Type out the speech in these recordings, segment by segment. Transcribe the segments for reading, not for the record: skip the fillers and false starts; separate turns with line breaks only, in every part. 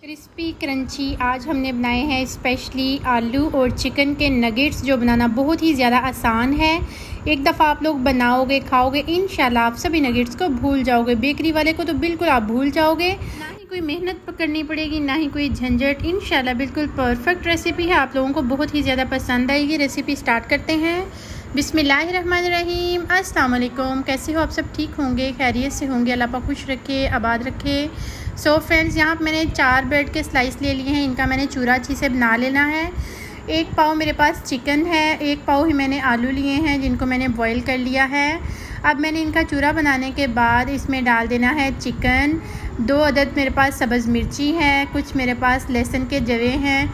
Crispy crunchy आज हमने बनाए हैं स्पेशली आलू और चिकन के नगेट्स, जो बनाना बहुत ही ज़्यादा आसान है। एक दफ़ा आप लोग बनाओगे, खाओगे, इंशाल्लाह आप सभी नगेट्स को भूल जाओगे। बेकरी वाले को तो बिल्कुल आप भूल जाओगे, ना ही कोई मेहनत करनी पड़ेगी, ना ही कोई झंझट। इंशाल्लाह बिल्कुल परफेक्ट रेसिपी है, आप लोगों को बहुत ही ज़्यादा पसंद आएगी। रेसिपी स्टार्ट करते हैं। बिस्मिल्लाहिर्रहमानिर्रहीम। अस्सलाम वालेकुम। कैसे हो आप सब? ठीक होंगे, खैरियत से होंगे। अल्लाह पाक खुश रखे, आबाद रखे। सो फ्रेंड्स, यहाँ पर मैंने 4 ब्रेड के स्लाइस ले लिए हैं। इनका मैंने चूरा अच्छी से बना लेना है। 1 पाव मेरे पास चिकन है, 1 पाव ही मैंने आलू लिए हैं जिनको मैंने बॉईल कर लिया है। अब मैंने इनका चूरा बनाने के बाद इसमें डाल देना है चिकन। 2 अदद मेरे पास सब्ज़ मिर्ची है, कुछ मेरे पास लहसुन के जवे हैं,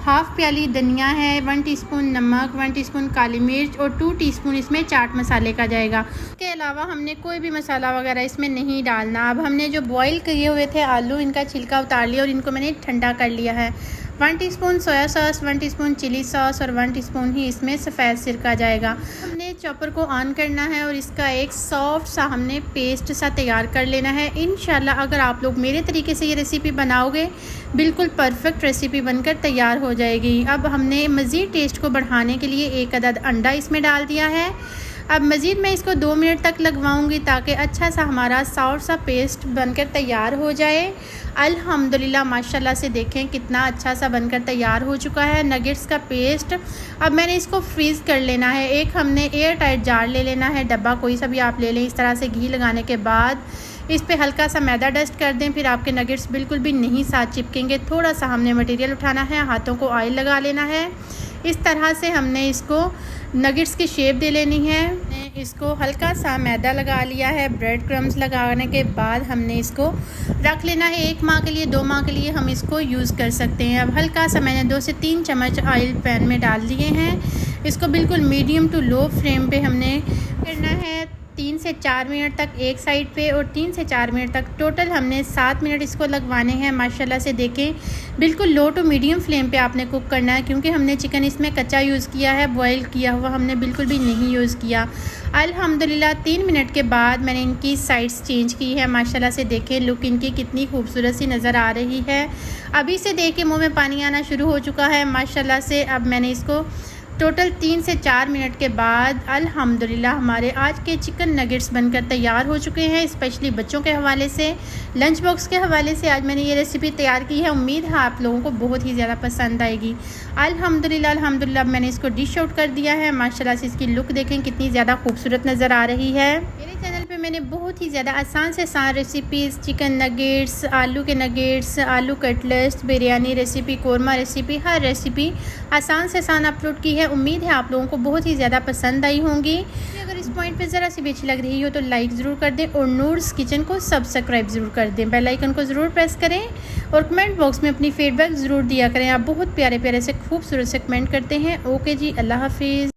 हाफ़ प्याली धनिया है, 1 टीस्पून नमक, 1 टीस्पून काली मिर्च और 2 टीस्पून इसमें चाट मसाले का जाएगा। इसके अलावा हमने कोई भी मसाला वगैरह इसमें नहीं डालना। अब हमने जो बॉईल किए हुए थे आलू, इनका छिलका उतार लिया और इनको मैंने ठंडा कर लिया है। 1 teaspoon soya sauce, 1 teaspoon chilli sauce और 1 टीस्पून ही इसमें सफ़ेद सिरका जाएगा। हमने चॉपर को ऑन करना है और इसका एक सॉफ्ट सा हमने पेस्ट सा तैयार कर लेना है। इंशाल्लाह अगर आप लोग मेरे तरीके से ये रेसिपी बनाओगे, बिल्कुल परफेक्ट रेसिपी बनकर तैयार हो जाएगी। अब हमने मज़ीद टेस्ट को बढ़ाने के लिए 1 अदद अंडा इसमें डाल दिया है। अब मज़ीद मैं इसको 2 मिनट तक लगवाऊंगी ताकि अच्छा सा हमारा सॉफ्ट सा पेस्ट बनकर तैयार हो जाए। अल्हम्दुलिल्लाह माशाल्लाह से देखें कितना अच्छा सा बनकर तैयार हो चुका है नगेट्स का पेस्ट। अब मैंने इसको फ्रीज़ कर लेना है। एक हमने एयर टाइट जार ले लेना है, डब्बा कोई सा भी आप ले लें। इस तरह से घी लगाने के बाद इस पे हल्का सा मैदा डस्ट कर दें, फिर आपके नगेट्स बिल्कुल भी नहीं साथ चिपकेंगे। थोड़ा सा हमने मटेरियल उठाना है, हाथों को ऑयल लगा लेना है। इस तरह से हमने इसको नगेट्स की शेप दे लेनी है। इसको हल्का सा मैदा लगा लिया है। ब्रेड क्रम्स लगाने के बाद हमने इसको रख लेना है 1 माह के लिए, 2 माह के लिए हम इसको यूज़ कर सकते हैं। अब हल्का सा मैंने 2 से 3 चम्मच ऑयल पैन में डाल दिए हैं। इसको बिल्कुल मीडियम टू लो फ्लेम पे हमने करना है 3 से 4 मिनट तक एक साइड पे और 3 से 4 मिनट तक। टोटल हमने 7 मिनट इसको लगवाने हैं। माशाल्लाह से देखें बिल्कुल लो टू मीडियम फ्लेम पे आपने कुक करना है, क्योंकि हमने चिकन इसमें कच्चा यूज़ किया है, बॉईल किया हुआ हमने बिल्कुल भी नहीं यूज़ किया। अल्हम्दुलिल्लाह 3 मिनट के बाद मैंने इनकी साइड्स चेंज की है। माशाल्लाह से देखें लुक इनकी कितनी खूबसूरत सी नज़र आ रही है। अभी से देख के मुँह में पानी आना शुरू हो चुका है माशाल्लाह से। अब मैंने इसको टोटल 3 से 4 मिनट के बाद अल्हम्दुलिल्लाह हमारे आज के चिकन नगेट्स बनकर तैयार हो चुके हैं। स्पेशली बच्चों के हवाले से, लंच बॉक्स के हवाले से आज मैंने ये रेसिपी तैयार की है। उम्मीद है आप लोगों को बहुत ही ज़्यादा पसंद आएगी। अल्हम्दुलिल्लाह मैंने इसको डिश आउट कर दिया है। माशाल्लाह से इसकी लुक देखें कितनी ज़्यादा खूबसूरत नज़र आ रही है। मेरे चैनल पे मैंने बहुत ही ज़्यादा आसान से आसान रेसिपीज़, चिकन नगेट्स, आलू के नगेट्स, आलू cutlets, biryani recipe, korma recipe, हर रेसिपी आसान से आसान अपलोड की है। उम्मीद है आप लोगों को बहुत ही ज़्यादा पसंद आई होंगी। अगर इस पॉइंट पे ज़रा सी भी अच्छी लग रही हो तो लाइक ज़रूर कर दें और नूर्स किचन को सब्सक्राइब ज़रूर कर दें। बेल आइकन को ज़रूर प्रेस करें और कमेंट बॉक्स में अपनी फीडबैक ज़रूर दिया करें। आप बहुत प्यारे प्यारे से खूबसूरत से कमेंट करते हैं। ओके जी, अल्लाह हाफिज़।